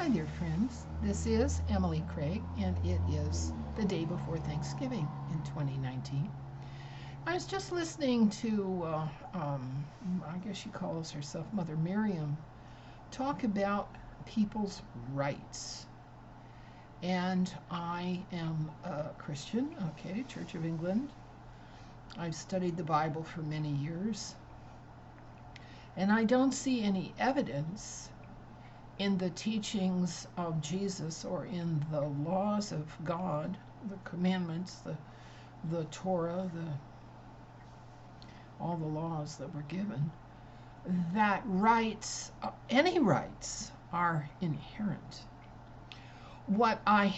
Hi there, friends. This is Emily Craig, and it is the day before Thanksgiving in 2019. I was just listening to, I guess she calls herself Mother Miriam, talk about people's rights. And I am a Christian, okay, Church of England. I've studied the Bible for many years, and I don't see any evidence in the teachings of Jesus or in the laws of God, the commandments, the Torah, all the laws that were given, that rights, any rights, are inherent. What I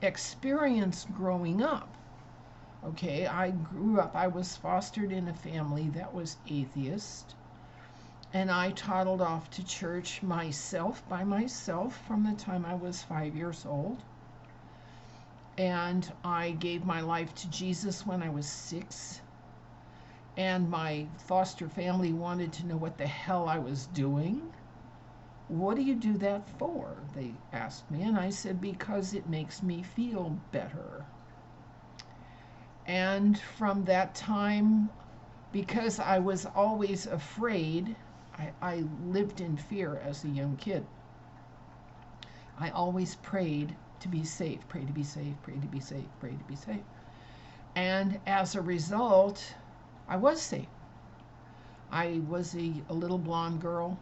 experienced growing up, okay, I was fostered in a family that was atheist. And I toddled off to church by myself, from the time I was 5 years old. And I gave my life to Jesus when I was 6. And my foster family wanted to know what the hell I was doing. What do you do that for? They asked me. And I said, because it makes me feel better. And from that time, because I was always afraid, I lived in fear as a young kid. I always prayed to be safe, pray to be safe, pray to be safe, pray to be safe. And as a result, I was safe. I was a little blonde girl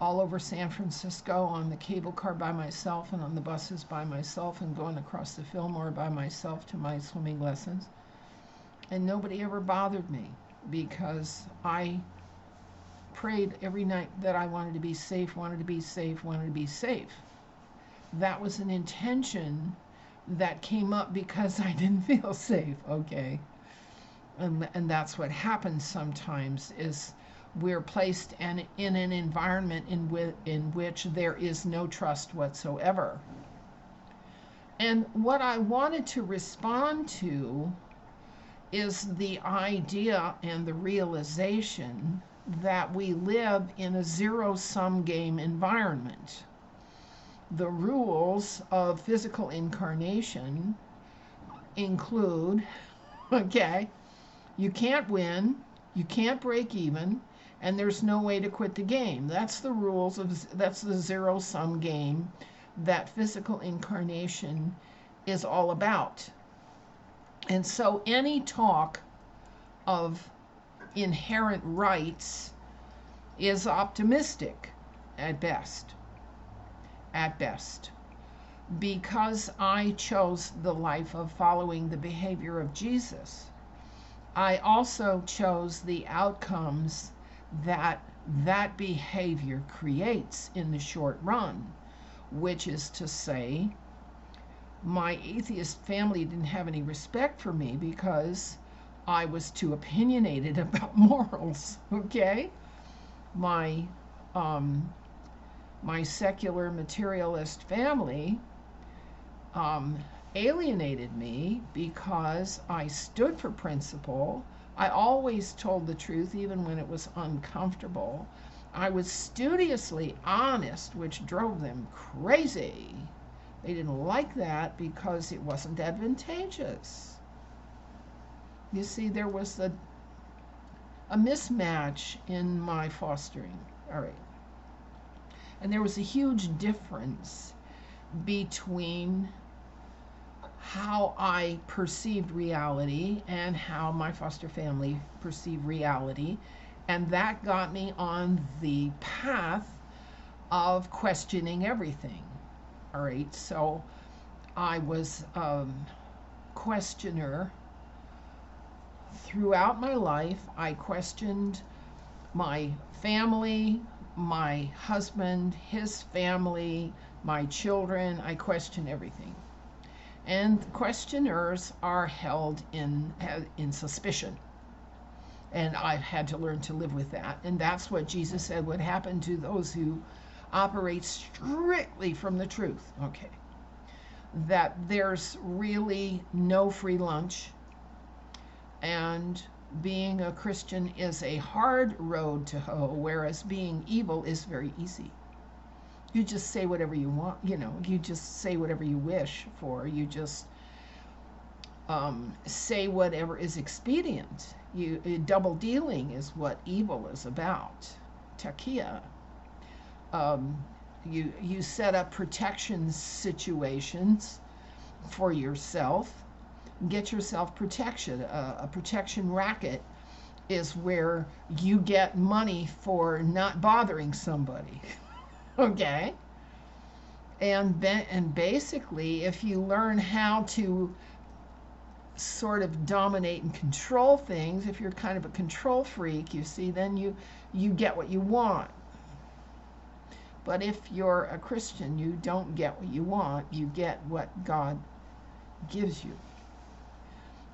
all over San Francisco on the cable car by myself and on the buses by myself and going across the Fillmore by myself to my swimming lessons. And nobody ever bothered me because I prayed every night that I wanted to be safe, wanted to be safe, wanted to be safe. That was an intention that came up because I didn't feel safe, okay? And that's what happens sometimes, is we're placed in an environment in which there is no trust whatsoever. And what I wanted to respond to is the idea and the realization that we live in a zero-sum game environment. The rules of physical incarnation include, okay, you can't win, you can't break even, and there's no way to quit the game. That's the zero-sum game that physical incarnation is all about. And so any talk of inherent rights is optimistic at best. Because I chose the life of following the behavior of Jesus, I also chose the outcomes that behavior creates in the short run, which is to say, my atheist family didn't have any respect for me because I was too opinionated about morals, okay? My secular materialist family alienated me because I stood for principle. I always told the truth even when it was uncomfortable. I was studiously honest, which drove them crazy. They didn't like that because it wasn't advantageous. You see, there was a mismatch in my fostering. All right. And there was a huge difference between how I perceived reality and how my foster family perceived reality. And that got me on the path of questioning everything. All right. So I was a questioner. Throughout my life, I questioned my family, my husband, his family, my children. I questioned everything. And questioners are held in suspicion. And I've had to learn to live with that. And that's what Jesus said would happen to those who operate strictly from the truth. Okay. That there's really no free lunch. And being a Christian is a hard road to hoe, whereas being evil is very easy. You just say whatever you want, you just say whatever you wish for. You just say whatever is expedient. Double dealing is what evil is about. Takia. Um, you set up protection situations for yourself. Get yourself protection. A protection racket is where you get money for not bothering somebody. Okay? And basically, if you learn how to sort of dominate and control things, if you're kind of a control freak, you see, then you get what you want. But if you're a Christian, you don't get what you want, you get what God gives you,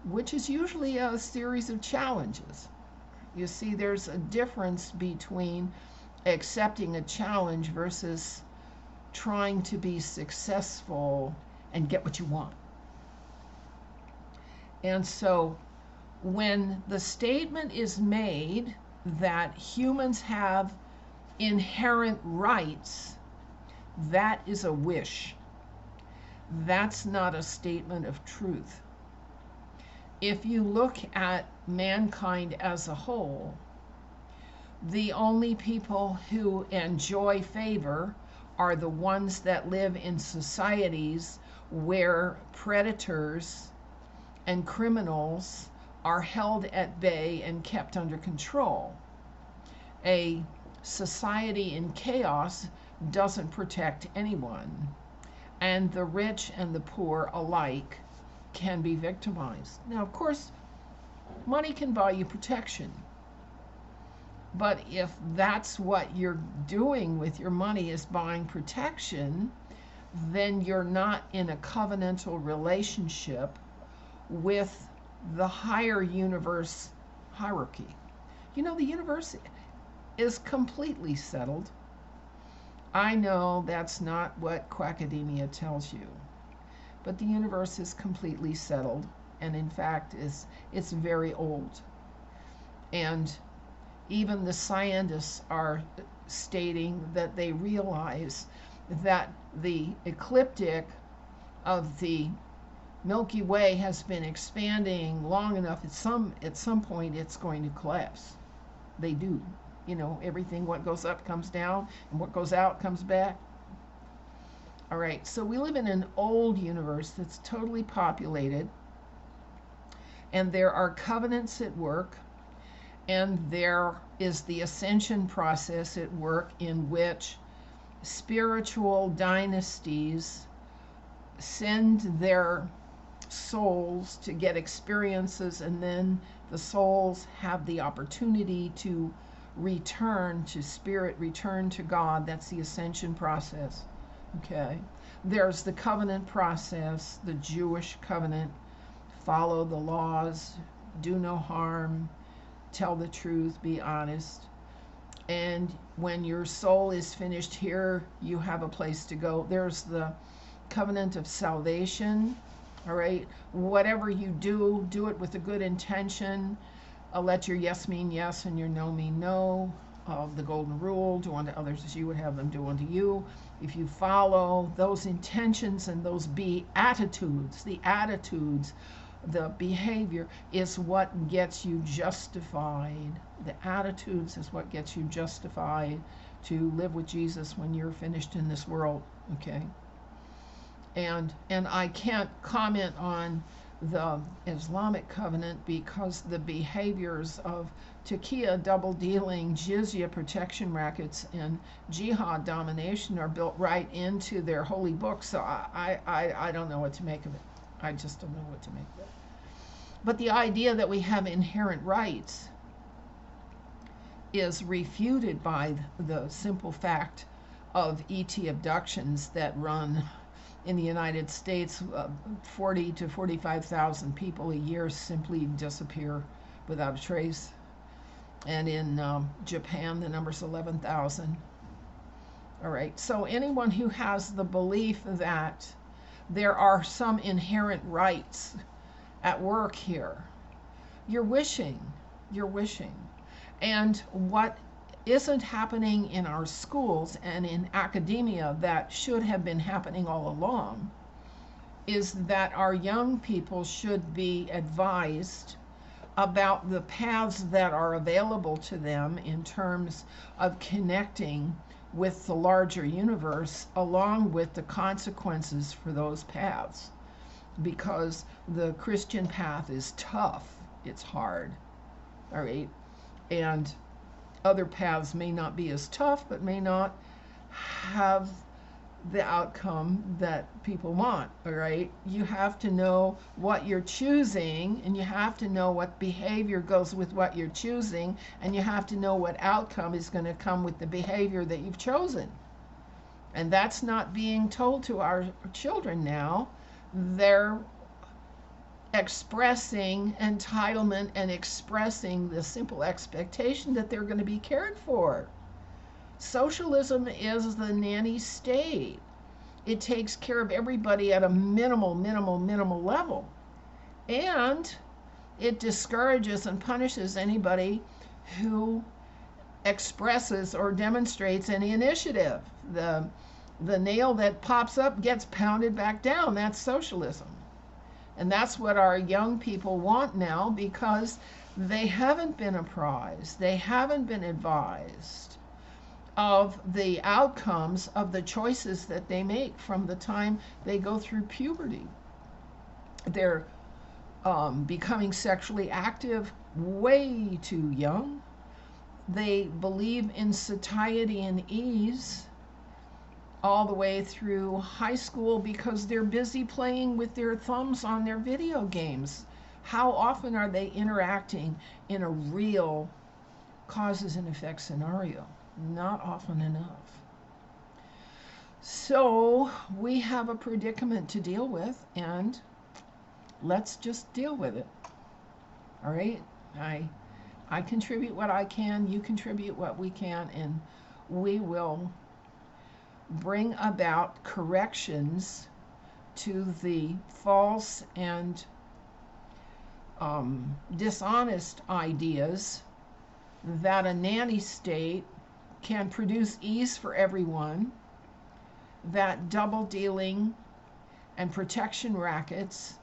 which is usually a series of challenges. You see, there's a difference between accepting a challenge versus trying to be successful and get what you want. And so when the statement is made that humans have inherent rights, that is a wish. That's not a statement of truth. If you look at mankind as a whole, the only people who enjoy favor are the ones that live in societies where predators and criminals are held at bay and kept under control. A society in chaos doesn't protect anyone, and the rich and the poor alike can be victimized. Now, of course, money can buy you protection, but if that's what you're doing with your money is buying protection, then you're not in a covenantal relationship with the higher universe hierarchy. The universe is completely settled. I know that's not what quackademia tells you, but the universe is completely settled, and in fact it's very old. And even the scientists are stating that they realize that the ecliptic of the Milky Way has been expanding long enough. At some point it's going to collapse. They do. Everything, what goes up comes down, and what goes out comes back. All right, so we live in an old universe that's totally populated, and there are covenants at work, and there is the ascension process at work in which spiritual dynasties send their souls to get experiences, and then the souls have the opportunity to return to spirit, return to God. That's the ascension process. Okay. There's the covenant process, the Jewish covenant: follow the laws, do no harm, tell the truth, be honest. And when your soul is finished here, you have a place to go. There's the covenant of salvation. All right, whatever you do, do it with a good intention. Let your yes mean yes and your no mean no. The golden rule: do unto others as you would have them do unto you. If you follow those intentions and those beatitudes, the attitudes, the behavior is what gets you justified. The attitudes is what gets you justified to live with Jesus when you're finished in this world. Okay. And I can't comment on the Islamic covenant because the behaviors of taqiyya, double dealing, jizya, protection rackets, and jihad, domination, are built right into their holy book. So I don't know what to make of it. I just don't know what to make of it. But the idea that we have inherent rights is refuted by the simple fact of ET abductions that run in the United States. 40 to 45,000 people a year simply disappear without a trace. And in Japan, the number's 11,000. All right, so anyone who has the belief that there are some inherent rights at work here, you're wishing. And what isn't happening in our schools and in academia that should have been happening all along is that our young people should be advised about the paths that are available to them in terms of connecting with the larger universe, along with the consequences for those paths. Because the Christian path is tough, it's hard, all right? And other paths may not be as tough, but may not have the outcome that people want, all right? You have to know what you're choosing, and you have to know what behavior goes with what you're choosing, and you have to know what outcome is going to come with the behavior that you've chosen. And that's not being told to our children now. They're expressing entitlement and expressing the simple expectation that they're going to be cared for. Socialism is the nanny state. It takes care of everybody at a minimal level. And it discourages and punishes anybody who expresses or demonstrates any initiative. The nail that pops up gets pounded back down. That's socialism. And that's what our young people want now, because they haven't been apprised, they haven't been advised of the outcomes of the choices that they make from the time they go through puberty. They're becoming sexually active way too young. They believe in satiety and ease all the way through high school because they're busy playing with their thumbs on their video games. How often are they interacting in a real causes and effects scenario? Not often enough. So we have a predicament to deal with, and let's just deal with it. All right? I contribute what I can, you contribute what we can, and we will bring about corrections to the false and dishonest ideas that a nanny state can produce ease for everyone, that double dealing and protection rackets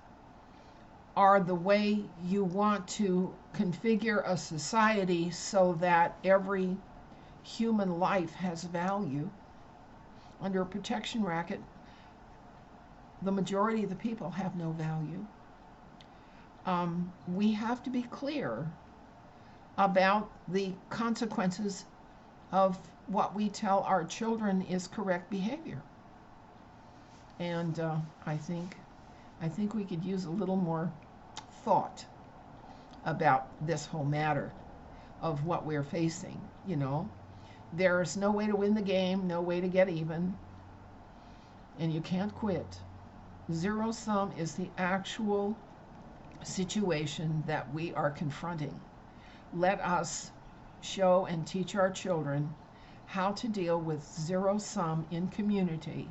are the way you want to configure a society so that every human life has value. Under a protection racket, the majority of the people have no value. We have to be clear about the consequences of what we tell our children is correct behavior. And I think we could use a little more thought about this whole matter of what we're facing. You know, there's no way to win the game, no way to get even, and you can't quit. Zero sum is the actual situation that we are confronting. Let us show and teach our children how to deal with zero sum in community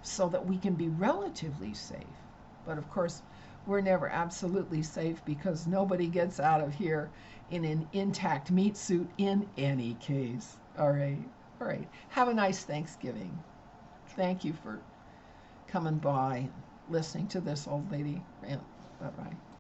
so that we can be relatively safe. But of course, we're never absolutely safe because nobody gets out of here in an intact meat suit in any case. All right. All right. Have a nice Thanksgiving. Thank you for coming by, listening to this old lady rant. Bye-bye.